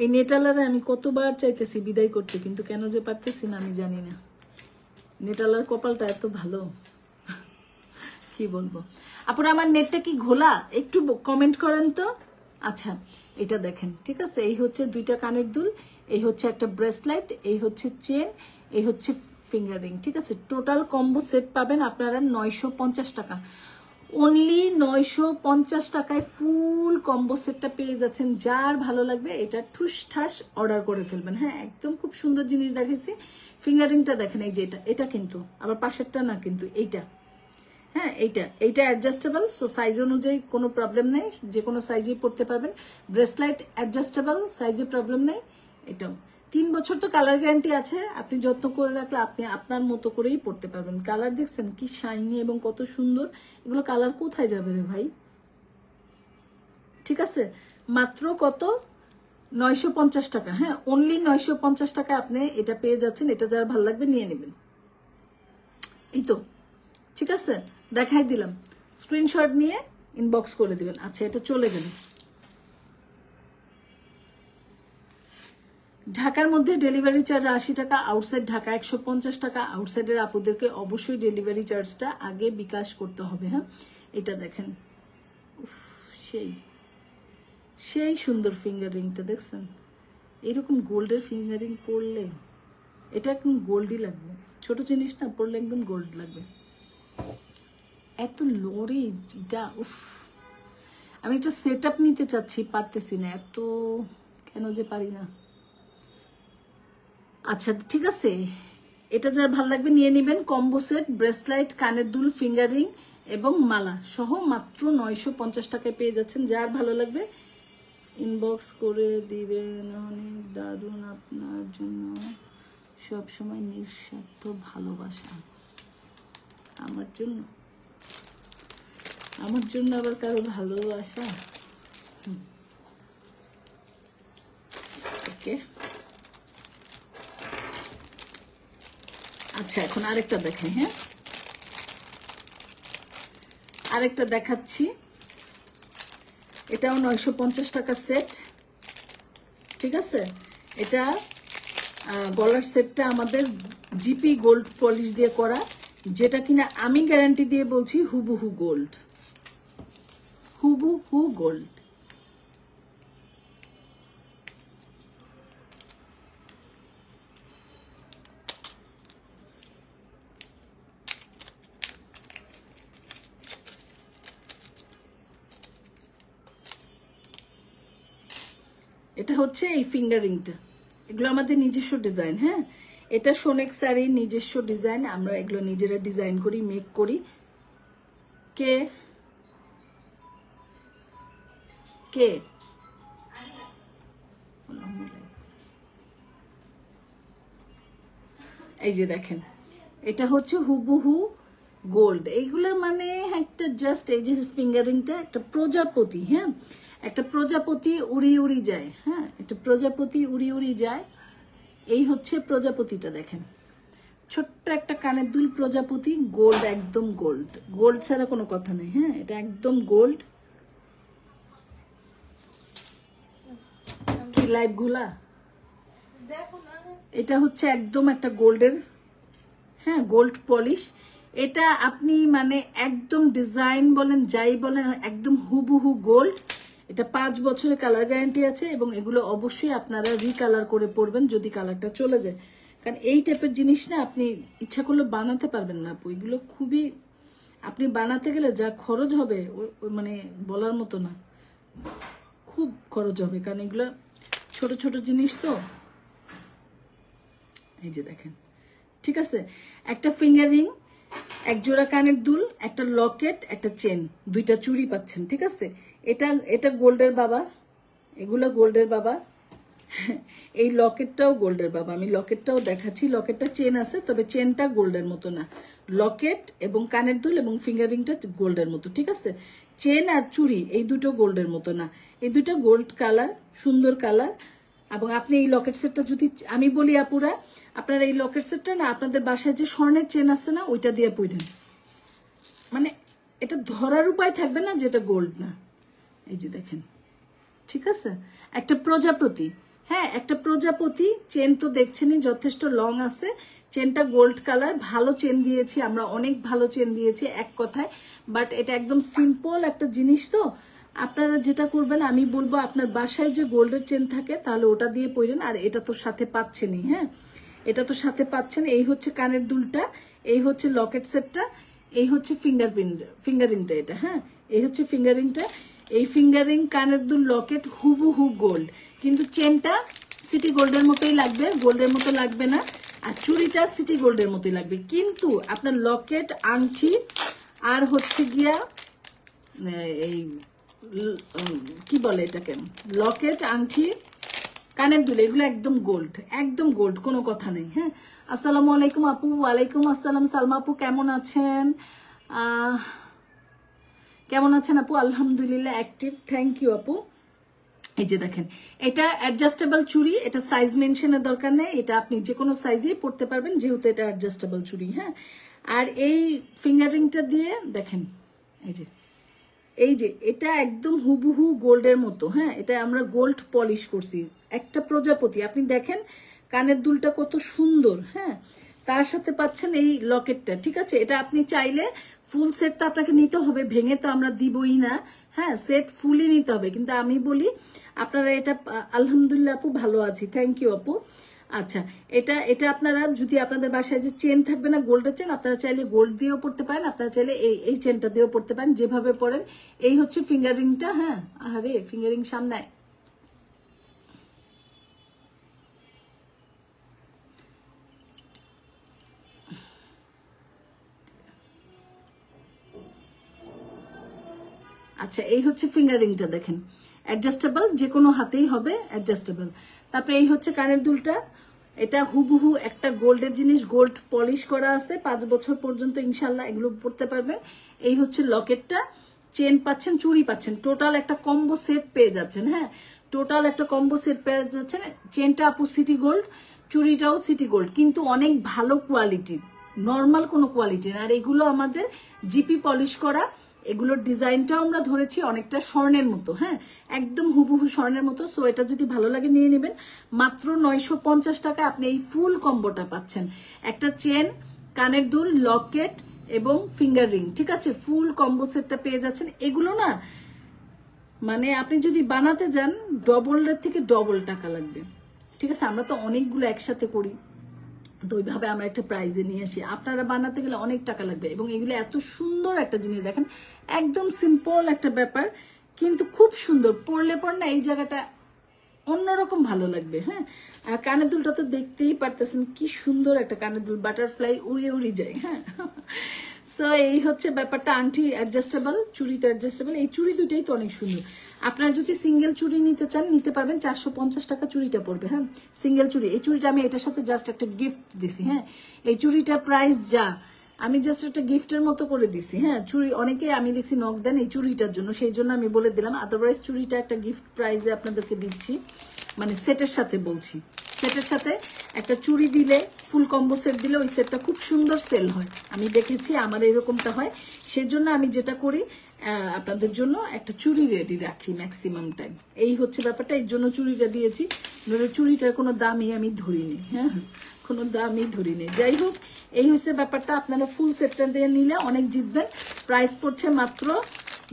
এই নেটালারে আমি কতবার চাইতেছি বিদায় করতে, কিন্তু কেন যে পারতেছি না আমি জানি না। নেটালার কপালটা এত ভালো, কি বলবো। আপুরা আমার নেটটা কি ঘোলা একটু কমেন্ট করেন তো। আচ্ছা এটা দেখেন, ঠিক আছে, এই হচ্ছে দুইটা কানের দুল, এই হচ্ছে একটা ব্রেসলেট, এই হচ্ছে চেন, এই হচ্ছে ফিঙ্গারিং, ঠিক আছে। টোটাল কম্বো সেট পাবেন আপনারা 950 টাকা, অনলি 950 টাকায় ফুল কম্বো সেটটা পেয়ে যাচ্ছেন। যার ভালো লাগবে এটা ঠুস ঠাস অর্ডার করে ফেলবেন। হ্যাঁ একদম খুব সুন্দর জিনিস দেখেছি। ফিঙ্গারিংটা দেখেন, এই যে এটা কিন্তু আবার পাশেরটা না, কিন্তু এইটা, হ্যাঁ এইটা অ্যাডজাস্টেবল, সো সাইজ অনুযায়ী কোনো প্রবলেম নেই, যে কোনো সাইজেই পরতে পারবেন। ব্রেসলাইট অ্যাডজাস্টেবল, সাইজে প্রবলেম নেই। এটাও 3 বছর তো কালার গ্যারান্টি আছে, আপনি যত্ন করে রাখলে আপনি আপনার মতো করেই পরতে পারবেন। কালার দেখছেন কি শাইনি এবং কত সুন্দর, এগুলো কালার কোথায় যাবে রে ভাই, ঠিক আছে। মাত্র কত, 950 টাকা, হ্যাঁ অনলি 950 টাকা আপনি এটা পেয়ে যাচ্ছেন। এটা যার ভালো লাগবে নিয়ে নেবেন। এই তো, ঠিক আছে, দেখাই দিলাম, স্ক্রিনশট নিয়ে ইনবক্স করে দিবেন। আচ্ছা এটা চলে গেল। ঢাকার মধ্যে ডেলিভারি চার্জ 80 টাকা, আউটসাইড ঢাকা 150 টাকা। আউটসাইডের আপুদেরকে অবশ্যই ডেলিভারি চার্জটা আগে বিকাশ করতে হবে। হ্যাঁ এটা দেখেন, সেই সেই সুন্দর ফিঙ্গারিংটা দেখছেন, এরকম গোল্ডের ফিঙ্গারিং পরলে এটা একদম গোল্ডই লাগবে, ছোট জিনিস না, পরলে একদম গোল্ড লাগবে। এত লরি এটা, উফ, আমি একটা সেট আপ নিতে চাচ্ছি, পারতেছি না, এত কেন যে পারি না। আচ্ছা ঠিক আছে, এটা যার ভালো লাগবে নিয়ে নেবেন। কম্বো সেট, ব্রেসলাইট, কানের দুল, ফিঙ্গারিং এবং মালা সহ মাত্র 950 টাকায় পেয়ে যাচ্ছেন। যার ভালো লাগবে ইনবক্স করে দিবেন। অনেক দারুণ, আপনার জন্য সব সময় নিঃস্বার্থ ভালোবাসা। আমার জন্য আবার কারো ভালোবাসা, ওকে। আচ্ছা এখন আরেকটা দেখাই, হ্যাঁ আরেকটা দেখাচ্ছি, এটাও 950 টাকা সেট, ঠিক আছে। এটা গলার সেটটা আমাদের জিপি গোল্ড পলিশ দিয়ে করা, যেটা কিনা আমি গ্যারান্টি দিয়ে বলছি হুবহু গোল্ড, হুবহু গোল্ড। এটা হচ্ছে এই ফিঙ্গারিংটা, এগুলো আমাদের নিজস্ব ডিজাইন। হ্যাঁ এটা সোনেক শাড়ির নিজস্ব ডিজাইন, আমরা এগুলো নিজেরা ডিজাইন করি, মেক করি। কে কে এই যে দেখেন, এটা হচ্ছে হুবহু গোল্ড। এইগুলো মানে একটা জাস্ট, এই যে ফিঙ্গারিংটা একটা প্রজাপতি, হ্যাঁ একটা প্রজাপতি উড়ি উড়ি যায়, হ্যাঁ একটা প্রজাপতি উড়ি উড়ি যায়। এই হচ্ছে প্রজাপতিটা দেখেন, ছোট্ট একটা কানের দুল প্রজাপতি, গোল্ড, একদম গোল্ড, গোল্ড ছাড়া কোনো কথা নেই। হ্যাঁ এটা একদম গোল্ড। কি লাইভ গুলা, এটা হচ্ছে একদম একটা গোল্ডের, হ্যাঁ গোল্ড পলিশ। এটা আপনি মানে একদম ডিজাইন বলেন যাই বলেন একদম হুবহু গোল্ড। এটা 5 বছরের কালার গ্যারান্টি আছে, এবং এগুলো অবশ্যই আপনারা রিকালার করে পরবেন যদি কালারটা চলে যায়, কারণ এই টাইপের জিনিস না আপনি ইচ্ছা করলে বানাতে পারবেন না আপু। এগুলো খুবই, আপনি বানাতে গেলে যা খরচ হবে মানে বলার মতো না, খুব খরচ হবে, কারণ এগুলো ছোট ছোট জিনিস তো। এই যে দেখেন, ঠিক আছে, একটা ফিঙ্গারিং, এক জোড়া কানের দুল, একটা লকেট, একটা চেন, দুইটা চুড়ি পাচ্ছেন, ঠিক আছে। এটা গোল্ডের বাবা, এগুলো গোল্ডের বাবা, এই লকেটটাও গোল্ডের বাবা। আমি লকেটটাও দেখাচ্ছি, লকেটটা চেন আছে, তবে চেনটা গোল্ডের মতো না। লকেট এবং কানের দুল এবং ফিঙ্গারিংটা গোল্ডের মতো, ঠিক আছে। চেন আর চুড়ি এই দুটো গোল্ডের মতো না, এই দুটো গোল্ড কালার, সুন্দর কালার। এবং আপনি এই লকেট সেটটা যদি, আমি বলি আপুরা, আপনারা এই লকেট সেটটা না আপনাদের বাসায় যে স্বর্ণের চেন আছে না, ওইটা দিয়ে পরেন, মানে এটা ধরার উপায় থাকবে না যেটা গোল্ড না। এই যে দেখেন, ঠিক আছে, একটা প্রজাপতি, হ্যাঁ, একটা প্রজাপতি চেন তো দেখছেনই, যথেষ্ট লং আছে। চেনটা গোল্ড কালার, ভালো চেন দিয়েছি আমরা, অনেক ভালো চেন দিয়েছি এক কথায়। বাট এটা একদম সিম্পল একটা জিনিস, তো আপনারা যেটা করবেন আমি বলবো আপনার বাসায় যে গোল্ডের চেন থাকে তাহলে ওটা দিয়ে পরেন। আর এটা তো সাথে পাচ্ছেনই, হ্যাঁ এটা তো সাথে পাচ্ছেন। এই হচ্ছে কানের দুলটা, এই হচ্ছে লকেট সেটটা, এই হচ্ছে ফিঙ্গারিংটা এটা, হ্যাঁ এই হচ্ছে ফিঙ্গারিংটা। এই ফিঙ্গারিং, কানের দুল, লকেট হুবহু গোল্ড, কিন্তু চেনটা সিটি গোল্ডের মতোই লাগবে, গোল্ডের মতো লাগবে না। আর চুড়িটা সিটি গোল্ডের মতোই লাগবে, কিন্তু আপনার লকেট, আংটি আর হচ্ছে গিয়া এই কি বলে এটাকে, লকেট, আংটি, কানের দুল, এগুলো একদম গোল্ড, একদম গোল্ড, কোনো কথা নেই। হ্যাঁ, আসসালামু আলাইকুম আপু। ওয়ালাইকুম আসসালাম সালমা আপু, কেমন আছেন? কেমন আছেন আপু? আলহামদুলিল্লাহ অ্যাক্টিভ, থ্যাংক ইউ আপু। এই যে দেখেন, এটা অ্যাডজাস্টেবল চুড়ি, এটা সাইজ মেনশনের দরকার নেই, এটা আপনি যে কোনো সাইজেই পরতে পারবেন যেহেতু এটা অ্যাডজাস্টেবল চুড়ি। হ্যাঁ, আর এই ফিঙ্গারিংটা দিয়ে দেখেন, এই যে এটা একদম হুবহু গোল্ডের মতো। হ্যাঁ, এটা আমরা গোল্ড পলিশ করছি, একটা প্রজাপতি। আপনি দেখেন কানের দুলটা কত সুন্দর। হ্যাঁ, তার সাথে পাচ্ছেন এই লকেটটা, ঠিক আছে। এটা আপনি চাইলে ফুল সেটটা আপনাকে নিতে হবে, ভেঙে তো আমরা দিবই না। হ্যাঁ, সেট ফুলই নিতে হবে, কিন্তু আমি বলি আপনারা এটা, আলহামদুলিল্লাহ আপু ভালো আছি, থ্যাংক ইউ আপু। আচ্ছা, এটা এটা আপনারা যদি আপনাদের বাসায় যে চেন থাকবে না গোল্ডের চেন, আপনারা চাইলে গোল্ড দিয়েও পড়তে পারেন, আপনারা চাইলে এই চেনটা দিয়েও পড়তে পারেন, যেভাবে পড়েন। এই হচ্ছে ফিঙ্গারিংটা। হ্যাঁ, আরে ফিঙ্গারিং সামনে, আচ্ছা এই হচ্ছে ফিঙ্গারিংটা, দেখেন অ্যাডজাস্টেবল, যে কোনো হাতেই হবে অ্যাডজাস্টেবল। তারপরে এই হচ্ছে কানের দুলটা, এটা হুবহু একটা গোল্ডের জিনিস, গোল্ড পলিশ করা আছে, 5 বছর পর্যন্ত ইনশাল্লাহ এগুলো পড়তে পারবেন। এই হচ্ছে লকেটটা, চেন পাচ্ছেন, চুড়ি পাচ্ছেন, টোটাল একটা কম্বো সেট পেয়ে যাচ্ছেন। হ্যাঁ, টোটাল একটা কম্বো সেট পেয়ে যাচ্ছেন। চেনটা আপু সিটি গোল্ড, চুড়িটাও সিটি গোল্ড, কিন্তু অনেক ভালো কোয়ালিটির, নর্মাল কোনো কোয়ালিটি না। আর এগুলো আমাদের জিপি পলিশ করা, এগুলোর ডিজাইনটাও আমরা ধরেছি অনেকটা স্বর্ণের মতো। হ্যাঁ, একদম হুবহু স্বর্ণের মতো। সো এটা যদি ভালো লাগে নিয়ে নেবেন, মাত্র 950 টাকা আপনি এই ফুল কম্বোটা পাচ্ছেন। একটা চেন, কানের দুল, লকেট এবং ফিঙ্গার রিং, ঠিক আছে, ফুল কম্বো সেটটা পেয়ে যাচ্ছেন। এগুলো না মানে আপনি যদি বানাতে যান ডবলের থেকে ডবল টাকা লাগবে, ঠিক আছে। আমরা তো অনেকগুলো একসাথে করি, তো ওইভাবে আমরা একটা প্রাইজে নিয়ে আসি, আপনারা বানাতে গেলে অনেক টাকা লাগবে। এবং এগুলো এত সুন্দর একটা জিনিস, দেখেন একদম সিম্পল একটা ব্যাপার, কিন্তু খুব সুন্দর, পরলে পর না এই জায়গাটা অন্যরকম ভালো লাগবে। হ্যাঁ, আর কানের দুলটা তো দেখতেই পারতেছেন কি সুন্দর একটা কানের দুল, বাটারফ্লাই উড়িয়ে উড়িয়ে যায়। হ্যাঁ, সো এই হচ্ছে ব্যাপারটা। আংটি অ্যাডজাস্টেবল, চুড়িতে অ্যাডজাস্টেবল, এই চুড়ি দুইটাই তো অনেক সুন্দর। আপনারা যদি সিঙ্গেল চুড়ি নিতে চান নিতে পারবেন, 450 টাকা চুড়িটা পড়বে। হ্যাঁ, সিঙ্গেল চুড়ি। এই চুড়িটা আমি এটার সাথে জাস্ট একটা গিফট দিছি। হ্যাঁ, এই চুড়িটার প্রাইস যা, আমি জাস্ট একটা গিফটের মতো করে দিছি। হ্যাঁ, চুড়ি অনেকেই আমি দেখছি নক দেন এই চুড়িটার জন্য, সেই জন্য আমি বলে দিলাম। আদারওয়াইজ চুড়িটা একটা গিফট প্রাইজে আপনাদেরকে দিচ্ছি, মানে সেটের সাথে বলছি। সেটের সাথে একটা চুড়ি দিলে, ফুল কম্বো সেট দিলে ওই সেটটা খুব সুন্দর সেল হয়, আমি দেখেছি আমার এরকমটা হয়। সেজন্য আমি যেটা করি আপনাদের জন্য একটা চুড়ি রেডি রাখি ম্যাক্সিমাম টাইম। এই হচ্ছে ব্যাপারটা, এর জন্য চুড়িটা দিয়েছি, নইলে চুড়িটার কোনো দামই আমি ধরিনি। হ্যাঁ, কোনো দামই ধরিনি। যাই হোক, এই হচ্ছে ব্যাপারটা। আপনারা ফুল সেটটা দিয়ে নিলে অনেক জিতবেন। প্রাইস পড়ছে মাত্র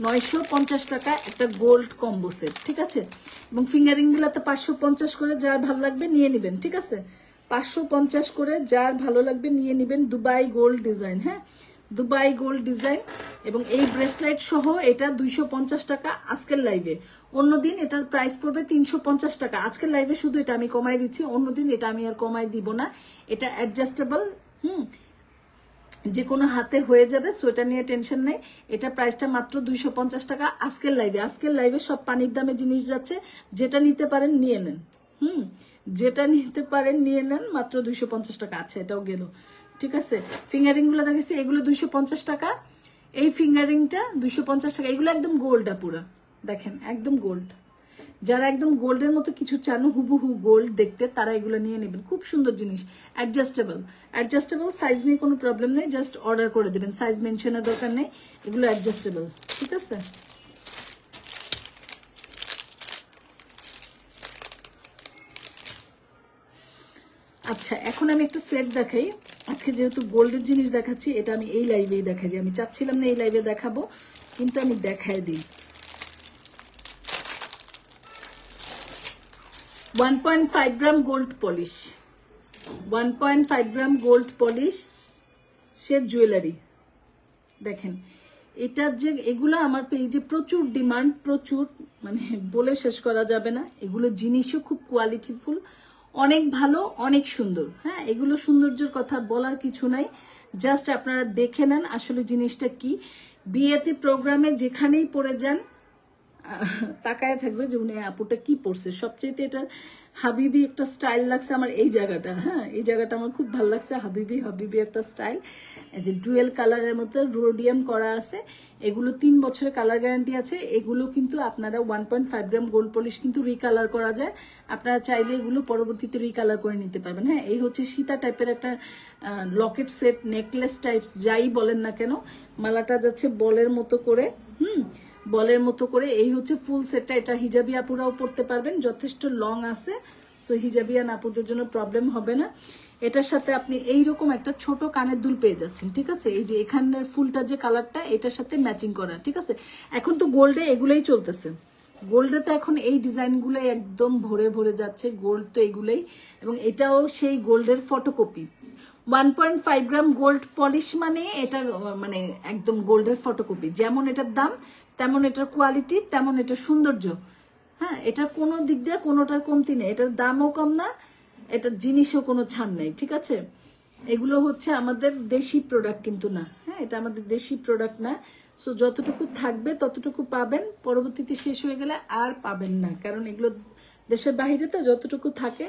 950 টাকা একটা গোল্ড কম্বো সেট, ঠিক আছে। এবং ফিঙ্গারিং গুলাতে 550 করে, যার ভালো লাগবে নিয়ে নেবেন, ঠিক আছে। 550 করে যার ভালো লাগবে নিয়ে নেবেন। দুবাই গোল্ড ডিজাইন, হ্যাঁ দুবাই গোল্ড ডিজাইন। এবং এই ব্রেসলেট সহ এটা 250 টাকা আজকের লাইভে। অন্যদিন এটার প্রাইস পড়বে 350 টাকা। আজকের লাইভে শুধু এটা আমি কমাই দিচ্ছি, অন্যদিন এটা আমি আর কমাই দিব না। এটা অ্যাডজাস্টেবল, যে কোনো হাতে হয়ে যাবে, সো এটা নিয়ে টেনশন নেই। এটা প্রাইসটা মাত্র 250 টাকা আজকের লাইভে। আজকের লাইভে সব পানির দামে জিনিস যাচ্ছে, যেটা নিতে পারেন নিয়ে নেন। যেটা নিতে পারেন নিয়ে নেন, মাত্র 250 টাকা। আচ্ছা, এটাও গেল, ঠিক আছে। ফিঙ্গারিং গুলো দেখেছি, এগুলো 250 টাকা। এই ফিঙ্গারিংটা 250 টাকা। এগুলো একদম গোল্ডটা পুরো, দেখেন একদম গোল্ড। যারা একদম গোল্ডের মতো কিছু চান, হুবহু গোল্ড দেখতে, তারা এগুলো নিয়ে নেবেন। খুব সুন্দর জিনিস, অ্যাডজাস্টেবল। অ্যাডজাস্টেবল, সাইজ নিয়ে কোনো প্রবলেম নেই, জাস্ট অর্ডার করে দেবেন, সাইজ মেনশনের দরকার নেই। এগুলো অ্যাডজাস্টেবল, ঠিক আছে। আচ্ছা এখন আমি একটা সেট দেখাই। আজকে যেহেতু গোল্ডের জিনিস দেখাচ্ছি, এটা আমি এই লাইভেই দেখাই দিই। আমি চাচ্ছিলাম না এই লাইভে দেখাবো, কিন্তু আমি দেখাই দিই। 1.5 gram gold polish, 1.5 gram gold polish সে জুয়েলারি। দেখেন এটা যে এগুলো আমার পেজে প্রচুর ডিমান্ড, প্রচুর, মানে বলে শেষ করা যাবে না। এগুলো জিনিসও খুব কোয়ালিটিফুল, অনেক ভালো, অনেক সুন্দর। হ্যাঁ, এগুলো সৌন্দর্যের কথা বলার কিছু নাই, জাস্ট আপনারা দেখে নেন আসলে জিনিসটা কি। বিয়েতে প্রোগ্রামে যেখানেই পরে যান তাকায় থাকবে যে উনি আপুটা কি পরছে। সবচেয়ে এটা হাবিবি একটা স্টাইল লাগছে আমার এই জায়গাটা। হ্যাঁ, এই জায়গাটা আমার খুব ভালো লাগছে, হাবিবি হাবিবি একটা স্টাইল। এই যে ডুয়েল কালারের মধ্যে রোডিয়াম করা আছে। এগুলো 3 বছরের কালার গ্যারান্টি আছে। এগুলো কিন্তু আপনারা 1.5 গ্রাম গোল্ড পলিশ কিন্তু রিকালার করা যায়। আপনারা চাইলে এগুলো পরবর্তীতে রিকালার করে নিতে পারবেন। হ্যাঁ, এই হচ্ছে সীতা টাইপের একটা লকেট সেট, নেকলেস টাইপ যাই বলেন না কেন। মালাটা যাচ্ছে বলের মতো করে, বলের মতো করে। এই হচ্ছে ফুল সেটটা। এটা হিজাবি আপুরাও পরতে পারবেন, যথেষ্ট লং আছে, সো হিজাবিয়ান আপুদের জন্য প্রবলেম হবে না। এটার সাথে আপনি এইরকম একটা ছোট কানের দুল পেয়ে যাচ্ছেন, ঠিক আছে। এই যে এখানের ফুলটা যে কালারটা, এটার সাথে ম্যাচিং করা, ঠিক আছে। এখন তো গোল্ডে এগুলোই চলতেছে, গোল্ডে তো এখন এই ডিজাইনগুলোই একদম ভরে ভরে যাচ্ছে, গোল্ড তো এগুলোই। এবং এটাও সেই গোল্ডের ফটোকপি। 1.5 গ্রাম গোল্ড পলিশ মানে এটা মানে একদম গোল্ডের ফটোকপি। যেমন এটার দাম, তেমন এটার কোয়ালিটি, তেমন এটার সৌন্দর্য। হ্যাঁ, এটার কোনো দিক দিয়ে কোনোটার কমতি নেই। এটার দামও কম না, এটার জিনিসও কোনো ছাড় নেই, ঠিক আছে। এগুলো হচ্ছে আমাদের দেশি প্রোডাক্ট কিন্তু না। হ্যাঁ, এটা আমাদের দেশি প্রোডাক্ট না। সো যতটুকু থাকবে ততটুকু পাবেন, পরবর্তীতে শেষ হয়ে গেলে আর পাবেন না। কারণ এগুলো দেশের বাইরে তো যতটুকু থাকে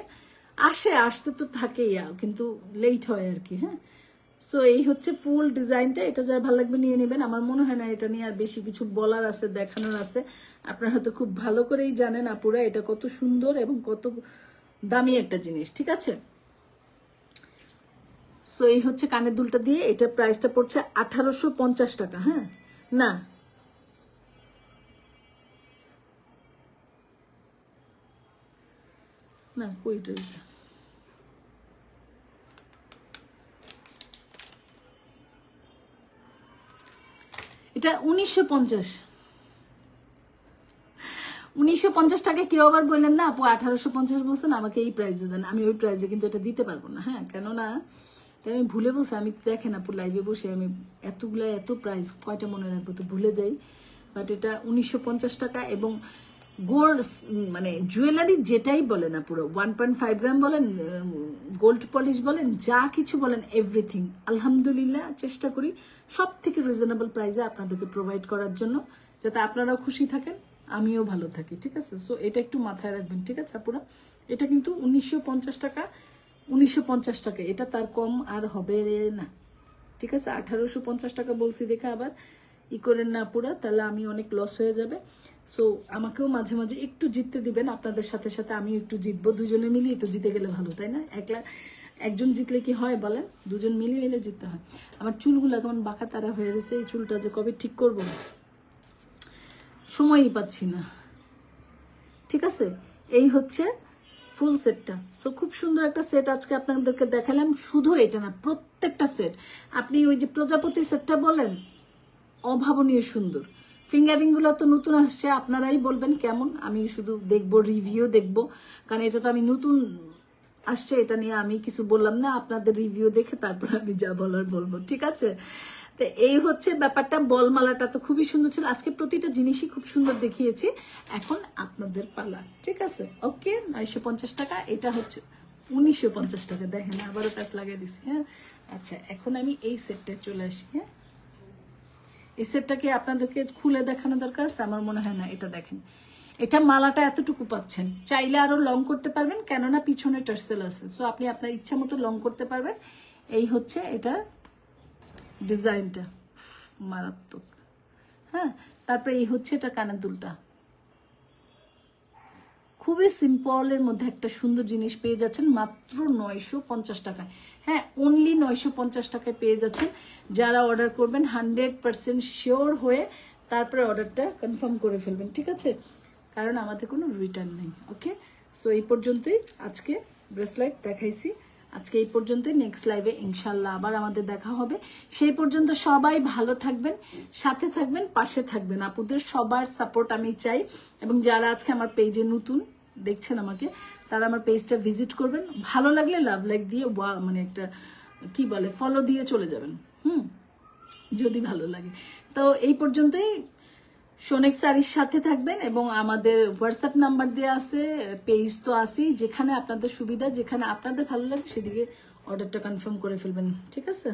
আসতে তো থাকেই, কিন্তু লেট হয় আর কি। হ্যাঁ, সো এই হচ্ছে ফুল ডিজাইনটা। এটা যারা ভালো লাগবে নিয়ে নেবেন। আমার মনে হয় না এটা নিয়ে আর বেশি কিছু বলার আছে, দেখানোর আছে। আপনারা হয়তো খুব ভালো করেই জানেন আপুরা এটা কত সুন্দর এবং কত দামি একটা জিনিস, ঠিক আছে। সো এই হচ্ছে কানের দুলটা দিয়ে, এটা প্রাইসটা পড়ছে 1850 টাকা। হ্যাঁ, না না কইটা এটা 1950। 1950 টাকা কেউ আবার বললেন না আপু 1850 বলছেন, আমাকে এই প্রাইসে দেন। আমি ওই প্রাইসে কিন্তু এটা দিতে পারবো না। হ্যাঁ, কেননা এটা আমি ভুলে বসে, আমি দেখেন আপু লাইভে বসে আমি এতগুলা এত প্রাইস কয়টা মনে রাখবো, তো ভুলে যাই। বাট এটা 1950 টাকা। এবং গোল্ড মানে জুয়েলারি যেটাই বলেন না, পুরো 1.5 গ্রাম বলেন, গোল্ড পলিশ বলেন, যা কিছু বলেন, এভরিথিং আলহামদুলিল্লাহ চেষ্টা করি সব থেকে রিজনেবল প্রাইসে আপনাদেরকে প্রোভাইড করার জন্য, যাতে আপনারাও খুশি থাকেন, আমিও ভালো থাকি, ঠিক আছে। সো এটা একটু মাথায় রাখবেন, ঠিক আছে আপুরা। এটা কিন্তু 1950 টাকা, 1950 টাকা, এটা তার কম আর হবে না, ঠিক আছে। 1850 টাকা বলছি দেখে আবার ই করেন না পুরা, তাহলে আমি অনেক লস হয়ে যাবে। সো আমাকেও মাঝে মাঝে একটু জিততে দিবেন, আপনাদের সাথে সাথে আমিও একটু জিতবো। দুজনে মিলিয়ে তো জিতে গেলে ভালো, তাই না। একজন জিতলে কি হয় বলেন, দুজন মিলিয়ে মিলে জিততে হয়। আমার চুলগুলা কেমন বাঁকা তারা হয়ে রয়েছে, এই চুলটা যে কবে ঠিক করবো সময়ই পাচ্ছি না, ঠিক আছে। এই হচ্ছে ফুল সেটটা। সো খুব সুন্দর একটা সেট আজকে আপনাদেরকে দেখালাম। শুধু এটা না, প্রত্যেকটা সেট, আপনি ওই যে প্রজাপতি সেটটা বলেন, অভাবনীয় সুন্দর। ফিঙ্গারিং গুলো তো নতুন আসছে, আপনারাই বলবেন কেমন, আমি শুধু দেখবো, রিভিউ দেখবো। কারণ এটা তো আমি নতুন আসছে, এটা নিয়ে আমি কিছু বললাম না, আপনাদের রিভিউ দেখে তারপর আমি যা বলার বলবো, ঠিক আছে। তো এই হচ্ছে ব্যাপারটা। বলমালাটা তো খুবই সুন্দর ছিল, আজকে প্রতিটা জিনিসই খুব সুন্দর দেখিয়েছি। এখন আপনাদের পালা, ঠিক আছে। ওকে, 950 টাকা। এটা হচ্ছে 1950 টাকা। দেখেন আবারও প্যাস লাগিয়ে দিছি। হ্যাঁ, আচ্ছা এখন আমি এই সেটটা চলে আসি। হ্যাঁ, এই সেটটাকে আপনাদেরকে খুলে দেখানো দরকার আছে, আমার মনে হয় না। এটা দেখেন, এটা মালাটা এতটুকু পাচ্ছেন, চাইলে আরো লং করতে পারবেন, কেননা পিছনে টার্সেল আছে। সো আপনি আপনার ইচ্ছা মতো লং করতে পারবেন। এই হচ্ছে এটা ডিজাইনটা, মারাত্মক। হ্যাঁ, তারপরে এই হচ্ছে এটা কানের দুলটা, খুবই সিম্পলের মধ্যে একটা সুন্দর জিনিস পেয়ে যাচ্ছেন মাত্র 950 টাকায়। হ্যাঁ, অনলি 950 টাকায় পেয়ে যাচ্ছেন। যারা অর্ডার করবেন 100% শিওর হয়ে তারপরে অর্ডারটা কনফার্ম করে ফেলবেন, ঠিক আছে। কারণ আমাদের কোনো রিটার্ন নেই। ওকে, সো এই পর্যন্তই আজকে ব্রেসলেট দেখাইছি। আজকে এই পর্যন্তই, নেক্সট লাইভে ইনশাল্লাহ আবার আমাদের দেখা হবে। সেই পর্যন্ত সবাই ভালো থাকবেন, সাথে থাকবেন, পাশে থাকবেন। আপুদের সবার সাপোর্ট আমি চাই, এবং যারা আজকে আমার পেজে নতুন দেখছেন আমাকে, তারা আমার পেজটা ভিজিট করবেন। ভালো লাগলে লাভ লাইক দিয়ে মানে একটা কি বলে ফলো দিয়ে চলে যাবেন, যদি ভালো লাগে। তো এই পর্যন্তই, সোনেক শাড়ির সাথে থাকবেন, এবং আমাদের হোয়াটসঅ্যাপ নাম্বার দেওয়া আছে, পেজ তো আছেই, যেখানে আপনাদের সুবিধা, যেখানে আপনাদের ভালো লাগে সেদিকে অর্ডারটা কনফার্ম করে ফেলবেন, ঠিক আছে?